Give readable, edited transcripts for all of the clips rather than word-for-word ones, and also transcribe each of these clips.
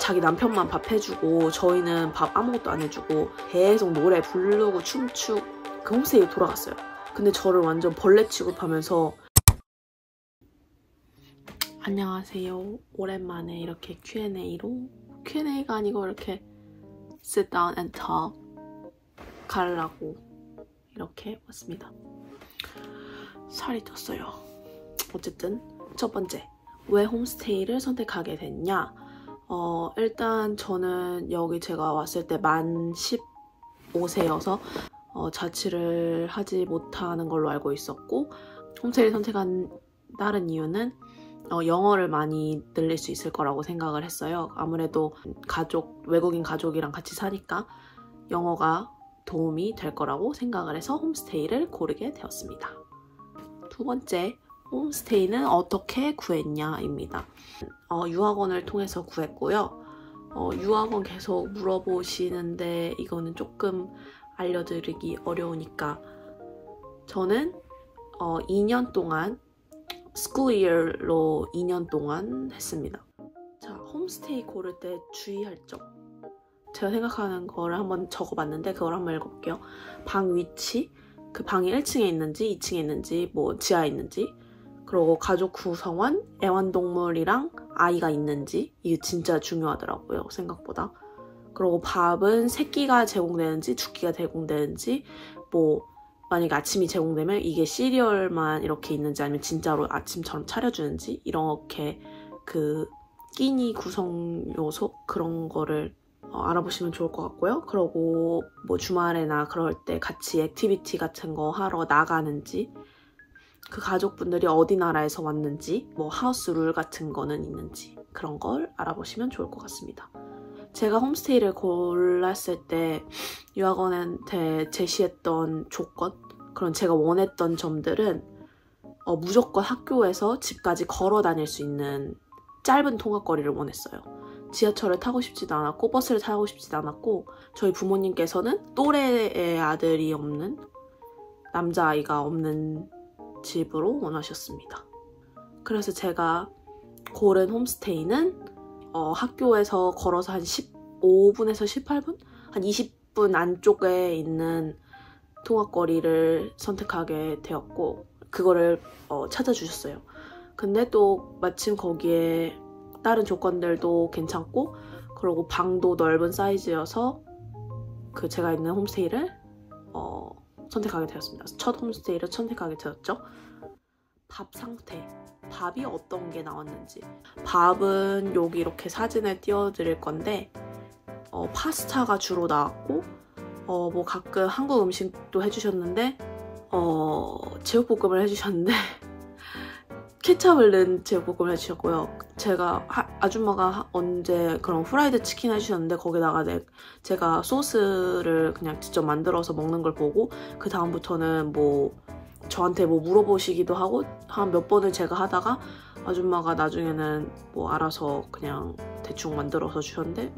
자기 남편만 밥 해주고 저희는 밥 아무것도 안 해주고 계속 노래 부르고 춤추고 그 홈스테이에 돌아갔어요. 근데 저를 완전 벌레 취급하면서 안녕하세요. 오랜만에 이렇게 Q&A가 아니고 이렇게 sit down and talk 가려고 이렇게 왔습니다. 살이 쪘어요. 어쨌든 첫 번째, 왜 홈스테이를 선택하게 됐냐? 일단 저는 여기 제가 왔을 때 만 15세여서 자취를 하지 못하는 걸로 알고 있었고, 홈스테이를 선택한 다른 이유는 영어를 많이 늘릴 수 있을 거라고 생각을 했어요. 아무래도 외국인 가족이랑 같이 사니까 영어가 도움이 될 거라고 생각을 해서 홈스테이를 고르게 되었습니다. 두 번째, 홈스테이는 어떻게 구했냐입니다. 유학원을 통해서 구했고요. 유학원 계속 물어보시는데 이거는 조금 알려드리기 어려우니까 저는 2년 동안 스쿨 이어로 2년 동안 했습니다. 자, 홈스테이 고를 때 주의할 점. 제가 생각하는 거를 한번 적어봤는데 그걸 한번 읽어볼게요. 방 위치, 그 방이 1층에 있는지 2층에 있는지 뭐 지하에 있는지, 그리고 가족 구성원, 애완동물이랑 아이가 있는지, 이게 진짜 중요하더라고요, 생각보다. 그리고 밥은 3끼가 제공되는지 2끼가 제공되는지, 뭐 만약에 아침이 제공되면 이게 시리얼만 이렇게 있는지 아니면 진짜로 아침처럼 차려주는지, 이렇게 그 끼니 구성 요소 그런 거를 알아보시면 좋을 것 같고요. 그리고 뭐 주말에나 그럴 때 같이 액티비티 같은 거 하러 나가는지, 그 가족분들이 어디 나라에서 왔는지, 뭐 하우스 룰 같은 거는 있는지 그런 걸 알아보시면 좋을 것 같습니다. 제가 홈스테이를 골랐을 때 유학원한테 제시했던 조건, 그런 제가 원했던 점들은 무조건 학교에서 집까지 걸어 다닐 수 있는 짧은 통학거리를 원했어요. 지하철을 타고 싶지도 않았고 버스를 타고 싶지도 않았고, 저희 부모님께서는 또래의 아들이 없는, 남자아이가 없는 집으로 원하셨습니다. 그래서 제가 고른 홈스테이는 학교에서 걸어서 한 15분에서 18분? 한 20분 안쪽에 있는 통학거리를 선택하게 되었고, 그거를 찾아주셨어요. 근데 또 마침 거기에 다른 조건들도 괜찮고, 그리고 방도 넓은 사이즈여서 그 제가 있는 홈스테이를 선택하게 되었습니다. 첫 홈스테이를 선택하게 되었죠. 밥 상태, 밥이 어떤 게 나왔는지. 밥은 여기 이렇게 사진을 띄워드릴 건데 파스타가 주로 나왔고, 뭐 가끔 한국 음식도 해주셨는데 제육볶음을 해주셨는데 케첩을 넣은 제육볶음을 해주셨고요. 아줌마가 언제 그런 프라이드 치킨 해주셨는데 거기다가 제가 소스를 그냥 직접 만들어서 먹는 걸 보고, 그 다음부터는 뭐 저한테 뭐 물어보시기도 하고, 한 몇 번을 제가 하다가 아줌마가 나중에는 뭐 알아서 그냥 대충 만들어서 주셨는데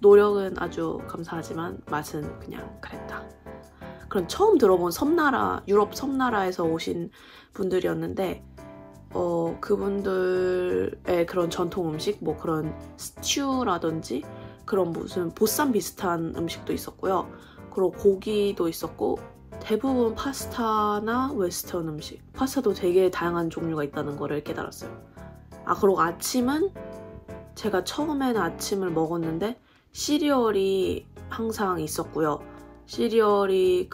노력은 아주 감사하지만 맛은 그냥 그랬다. 그럼 처음 들어본 유럽 섬나라에서 오신 분들이었는데 그분들의 그런 전통 음식, 뭐 그런 스튜라든지 그런 무슨 보쌈 비슷한 음식도 있었고요. 그리고 고기도 있었고, 대부분 파스타나 웨스턴 음식, 파스타도 되게 다양한 종류가 있다는 거를 깨달았어요. 그리고 아침은 제가 처음에는 아침을 먹었는데 시리얼이 항상 있었고요. 시리얼이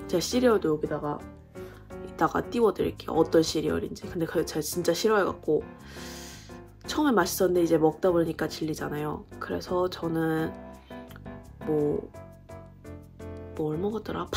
제가 시리얼도 여기다가 이따가 띄워드릴게요. 어떤 시리얼인지. 근데 그걸 제가 진짜 싫어해갖고 처음엔 맛있었는데 이제 먹다 보니까 질리잖아요. 그래서 저는 뭘 먹었더라?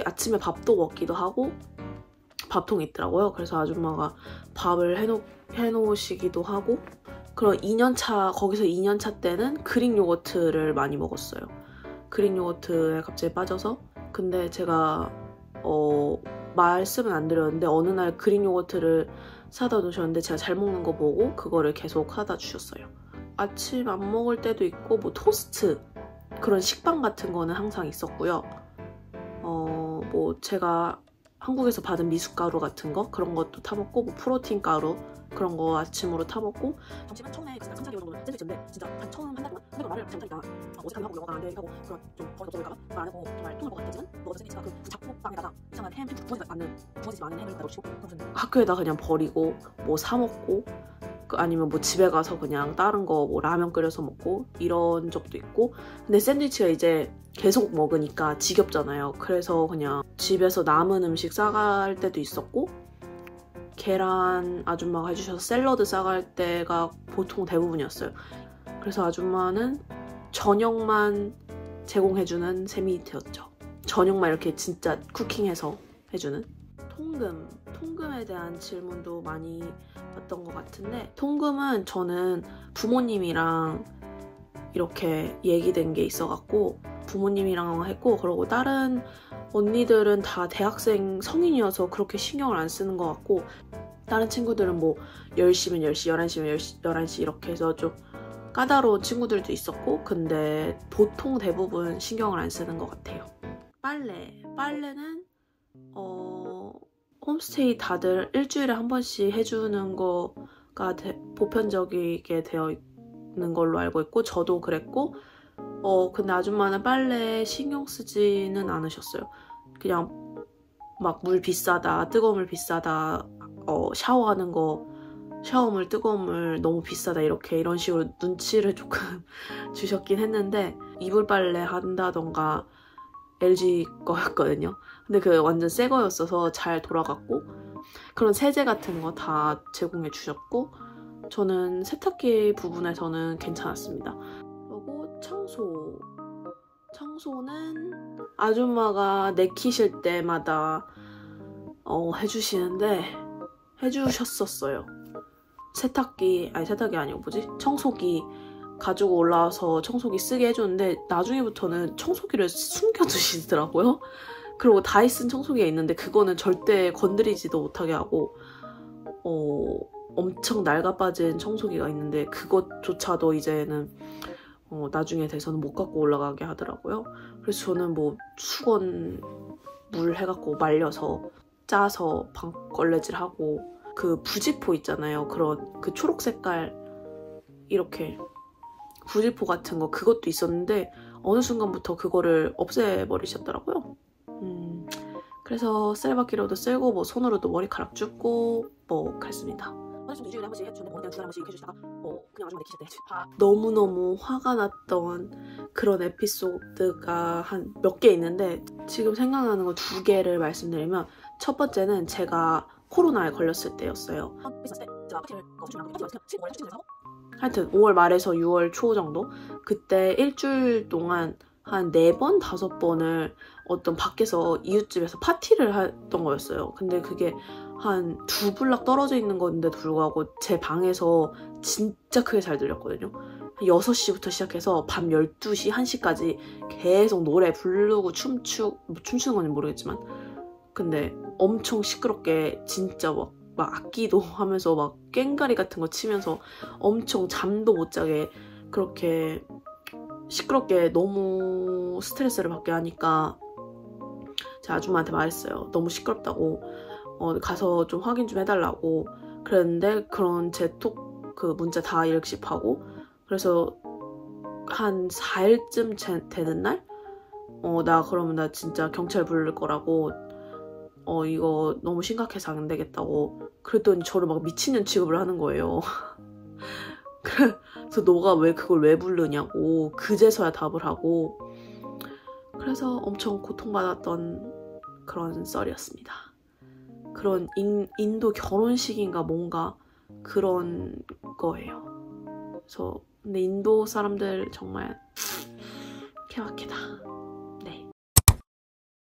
아침에 밥도 먹기도 하고 밥통이 있더라고요. 그래서 아줌마가 밥을 해놓으시기도 하고, 그럼 거기서 2년차 때는 그릭 요거트를 많이 먹었어요. 그릭 요거트에 갑자기 빠져서. 근데 제가 말씀은 안 드렸는데 어느 날 그릭 요거트를 사다 놓으셨는데 제가 잘 먹는 거 보고 그거를 계속 사다 주셨어요. 아침 안 먹을 때도 있고, 뭐 토스트, 그런 식빵 같은 거는 항상 있었고요. 뭐 제가 한국에서 받은 미숫가루 같은 거, 그런 것도 타먹고, 뭐 프로틴 가루 그런 거 아침으로 타먹고 점심은 처음에 그 3, 4개월 정도 샌드위치인데 진짜 한 처음 한 달 동안 내가 말을 잘못하니까 어색하게 하고 영어가 안 되고 그런 좀 버릇 없어질까봐 말 안 하고 정말 통할 것 같았지만 먹었던 샌드위치가 그 잡곡빵에다가 이상한 햄 부어지지 않는 햄을 넣어주시고 학교에다 그냥 버리고 뭐 사 먹고 아니면 뭐 집에 가서 그냥 다른 거 뭐 라면 끓여서 먹고 이런 적도 있고 근데 샌드위치가 이제 계속 먹으니까 지겹잖아요. 그래서 그냥 집에서 남은 음식 싸갈 때도 있었고 계란 아줌마가 해주셔서 샐러드 싸갈 때가 보통 대부분이었어요. 그래서 아줌마는 저녁만 제공해주는 셈이 되었죠. 저녁만 이렇게 진짜 쿠킹해서 해주는. 통금에 대한 질문도 많이 받던 것 같은데 통금은 저는 부모님이랑 이렇게 얘기된 게 있어갖고 부모님이랑 했고 그러고 다른 언니들은 다 대학생 성인이어서 그렇게 신경을 안 쓰는 것 같고 다른 친구들은 뭐 10시면 10시, 11시면 11시 이렇게 해서 좀 까다로운 친구들도 있었고 근데 보통 대부분 신경을 안 쓰는 것 같아요. 빨래는 홈스테이 다들 일주일에 한 번씩 해주는 거가 보편적이게 되어 있는 걸로 알고 있고 저도 그랬고 근데 아줌마는 빨래 신경 쓰지는 않으셨어요. 그냥 막 물 비싸다, 뜨거운 물 비싸다, 샤워하는 거 샤워물, 뜨거운 물 너무 비싸다 이런 식으로 눈치를 조금 주셨긴 했는데 이불 빨래 한다던가 LG 거였거든요. 근데 그 완전 새 거였어서 잘 돌아갔고 그런 세제 같은 거 다 제공해 주셨고 저는 세탁기 부분에서는 괜찮았습니다. 그리고 청소는 아줌마가 내키실 때마다 해주셨었어요. 세탁기 아니고 청소기 가지고 올라와서 청소기 쓰게 해줬는데 나중에부터는 청소기를 숨겨두시더라고요. 그리고 다이슨 청소기가 있는데 그거는 절대 건드리지도 못하게 하고 엄청 낡아빠진 청소기가 있는데 그것조차도 이제는 나중에 돼서는 못 갖고 올라가게 하더라고요. 그래서 저는 뭐 수건 물 해갖고 말려서 짜서 방걸레질하고 그 부지포 있잖아요. 그 초록 색깔 이렇게 부지포 같은 거 그것도 있었는데 어느 순간부터 그거를 없애버리셨더라고요. 그래서 셀바퀴로도 쓸고 뭐 손으로도 머리카락 줍고 뭐 그랬습니다. 일주일에 한 번씩 해주는데 머리카락 2달에 한 번씩 해주시다가 그냥 아줌마 내키실 때 너무너무 화가 났던 그런 에피소드가 한 몇 개 있는데 지금 생각나는 거 2개를 말씀드리면 첫 번째는 제가 코로나에 걸렸을 때였어요. 하여튼 5월 말에서 6월 초 정도 그때 일주일 동안 한 4번, 5번을 어떤 밖에서 이웃집에서 파티를 했던 거였어요. 근데 그게 한 2블락 떨어져 있는 건데도 불구하고 제 방에서 진짜 크게 잘 들렸거든요. 6시부터 시작해서 밤 12시, 1시까지 계속 노래 부르고 춤추는 건지 모르겠지만 근데 엄청 시끄럽게 진짜 막 악기도 하면서 막 꽹가리 같은 거 치면서 엄청 잠도 못 자게 그렇게 시끄럽게 너무 스트레스를 받게 하니까 제가 아줌마한테 말했어요. 너무 시끄럽다고 가서 좀 확인 좀 해달라고 그랬는데 그런 제 그 문자 다 읽씹하고 그래서 한 4일쯤 되는 날 그러면 나 진짜 경찰 부를 거라고 이거 너무 심각해서 안 되겠다고 그랬더니 저를 막 미친년 취급을 하는 거예요. 그래서 너가 그걸 왜 부르냐고 그제서야 답을 하고 그래서 엄청 고통받았던 그런 썰이었습니다. 그런 인도 결혼식인가 뭔가 그런 거예요. 그래서 근데 인도 사람들 정말 케바케다. 네.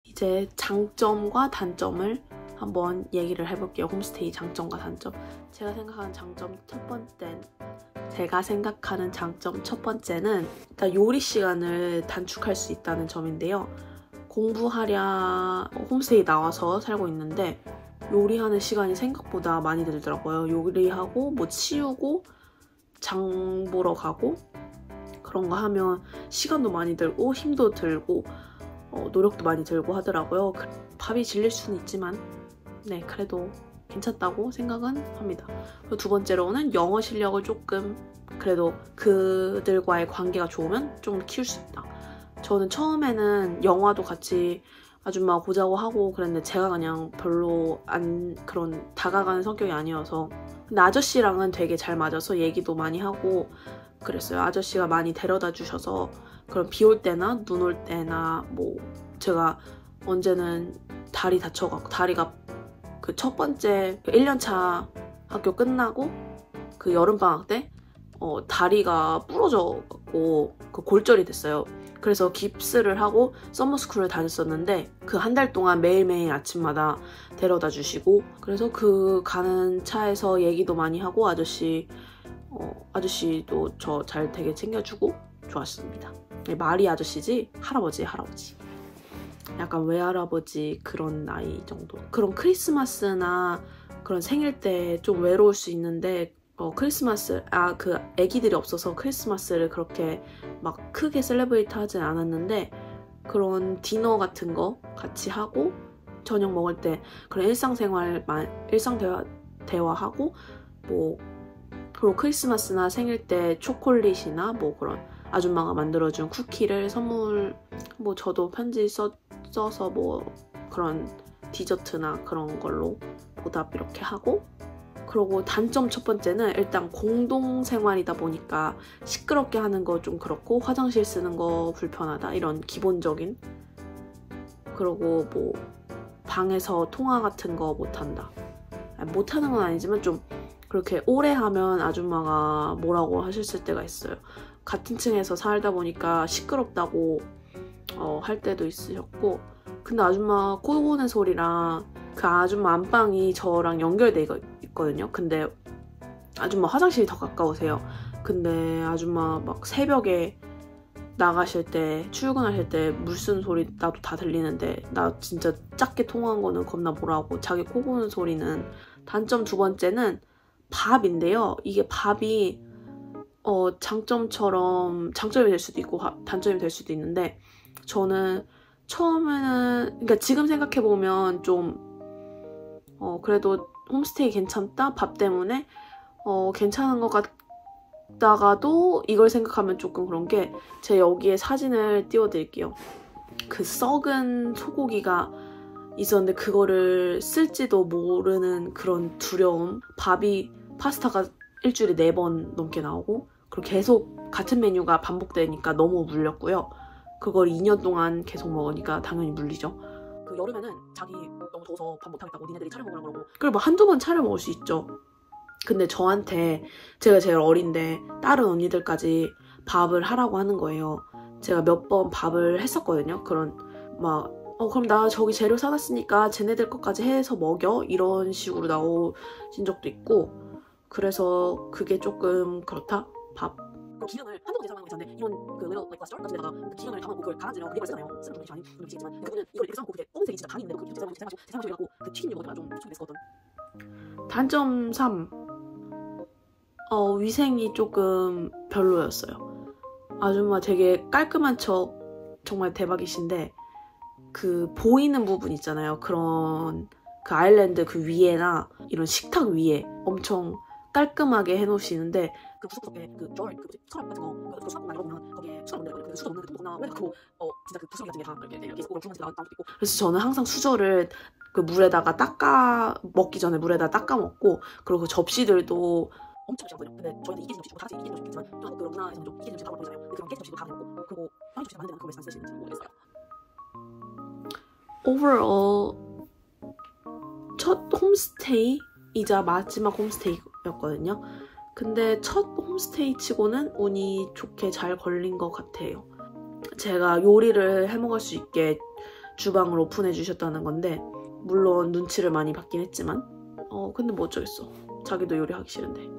이제 장점과 단점을 한번 얘기를 해볼게요. 홈스테이 장점과 단점. 제가 생각하는 장점 첫 번째는 일단 요리 시간을 단축할 수 있다는 점인데요. 공부하랴 홈스테이 나와서 살고 있는데 요리하는 시간이 생각보다 많이 들더라고요. 요리하고 뭐 치우고 장 보러 가고 그런 거 하면 시간도 많이 들고 힘도 들고 노력도 많이 들고 하더라고요. 밥이 질릴 수는 있지만 네 그래도 괜찮다고 생각은 합니다. 그리고 두 번째로는 영어 실력을 조금 그래도 그들과의 관계가 좋으면 좀 키울 수 있다. 저는 처음에는 영화도 같이 아줌마가 보자고 하고 그랬는데 제가 그냥 별로 안 그런 다가가는 성격이 아니어서 근데 아저씨랑은 되게 잘 맞아서 얘기도 많이 하고 그랬어요. 아저씨가 많이 데려다 주셔서 그런 비 올 때나 눈 올 때나 뭐 제가 언제는 다리 다쳐갖고 다리가 그 첫 번째 1년차 학교 끝나고 그 여름방학 때 다리가 부러져갖고 그 골절이 됐어요. 그래서 깁스를 하고 서머스쿨을 다녔었는데 그 한 달 동안 매일매일 아침마다 데려다 주시고 그래서 그 가는 차에서 얘기도 많이 하고 아저씨도 저 잘 되게 챙겨주고 좋았습니다. 말이 아저씨지 할아버지. 약간 외할아버지 그런 나이 정도. 그런 크리스마스나 그런 생일 때 좀 외로울 수 있는데 크리스마스 그 애기들이 없어서 크리스마스를 그렇게 막 크게 셀레브레이트 하진 않았는데 그런 디너 같은 거 같이 하고 저녁 먹을 때 그런 대화하고 뭐 그리고 크리스마스나 생일 때 초콜릿이나 뭐 그런 아줌마가 만들어준 쿠키를 선물 뭐 저도 편지 써서 뭐 그런 디저트나 그런 걸로 보답 이렇게 하고 그리고 단점 첫 번째는 일단 공동생활이다 보니까 시끄럽게 하는 거 좀 그렇고 화장실 쓰는 거 불편하다 이런 기본적인 그리고 뭐 방에서 통화 같은 거 못한다 못하는 건 아니지만 좀 그렇게 오래 하면 아줌마가 뭐라고 하셨을 때가 있어요. 같은 층에서 살다 보니까 시끄럽다고 할 때도 있으셨고 근데 아줌마 코 고는 소리랑 그 아줌마 안방이 저랑 연결돼 있거든요. 근데 아줌마 화장실이 더 가까우세요. 근데 아줌마 막 새벽에 나가실 때 출근하실 때 물 쓰는 소리 나도 다 들리는데 나 진짜 작게 통화한 거는 겁나 뭐라고 자기 코 고는 소리는 단점 두 번째는 밥인데요. 이게 밥이 장점이 될 수도 있고 단점이 될 수도 있는데 저는 처음에는 그러니까 지금 생각해보면 좀 그래도 홈스테이 괜찮다 밥 때문에 괜찮은 것 같다가도 이걸 생각하면 조금 그런 게 제가 여기에 사진을 띄워드릴게요. 그 썩은 소고기가 있었는데 그거를 쓸지도 모르는 그런 두려움 파스타가 일주일에 4번 넘게 나오고 그리고 계속 같은 메뉴가 반복되니까 너무 물렸고요. 그걸 2년 동안 계속 먹으니까 당연히 물리죠. 그 여름에는 자기 너무 더워서 밥 못하겠다고 니네들이 차려 먹으라 그러고 그리고 뭐 한두 번 차려 먹을 수 있죠. 근데 저한테 제가 제일 어린데 다른 언니들까지 밥을 하라고 하는 거예요. 제가 몇 번 밥을 했었거든요. 그런 막 그럼 나 저기 재료 사놨으니까 쟤네들 것까지 해서 먹여 이런 식으로 나오신 적도 있고 그래서 그게 조금 그렇다. 밥. 기름을 한두 번 예상하는 거 있었는데 이런 그 little like buster 같은 데다가 그 기름을 담아놓고 그걸 갈아주면 그게 쓰잖아요. 쓰는 분이 많이 미치겠지만 그분은 이걸 이렇게 삶고 그게 검은색이 진짜 당이 있는데 그걸 재상하시고 그 튀김 이거 좀 추천이 됐었거든. 단점 3. 위생이 조금 별로였어요. 아줌마 되게 깔끔한 척 정말 대박이신데 그 보이는 부분 있잖아요. 그런 그 아일랜드 그 위에나 이런 식탁 위에 엄청 깔끔하게 해놓으시는데 그 구석구석에 그 서랍 같은 거 수납 많이 넣으면 거기에 수납 없는데 그 수저 없는 그 통구나 왜 그거 진짜 그 부스러기 같은 게 다 이렇게 불만지 나올 때도 있고 그래서 저는 항상 수저를 그 물에다가 먹기 전에 물에다 닦아 먹고 그리고 그 접시들도 엄청 시원하거든요. 근데 저희는 이게 접시 다 같이 이게 접시 있지만 좀 한국 그런 문화에서는 좀 이게 접시 다 보이잖아요. 그런 깨 접시도 다 먹고 그리고 빵 접시 많은데 그걸 왜 안 쓰시는지 모르겠어요. Overall 첫 홈스테이이자 마지막 홈스테이였거든요. 근데 첫 홈스테이 치고는 운이 좋게 잘 걸린 것 같아요. 제가 요리를 해먹을 수 있게 주방을 오픈해 주셨다는 건데 물론 눈치를 많이 받긴 했지만 근데 뭐 어쩌겠어. 자기도 요리하기 싫은데.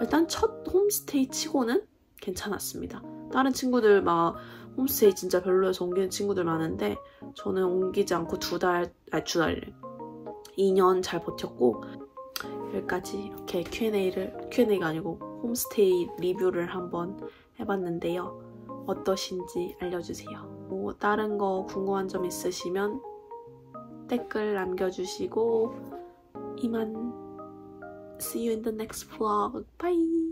일단 첫 홈스테이 치고는 괜찮았습니다. 다른 친구들 막 홈스테이 진짜 별로여서 옮기는 친구들 많은데 저는 옮기지 않고 2년 잘 버텼고 여기까지 이렇게 Q&A가 아니고 홈스테이 리뷰를 한번 해봤는데요. 어떠신지 알려주세요. 뭐 다른 거 궁금한 점 있으시면 댓글 남겨주시고 이만. See you in the next vlog. Bye!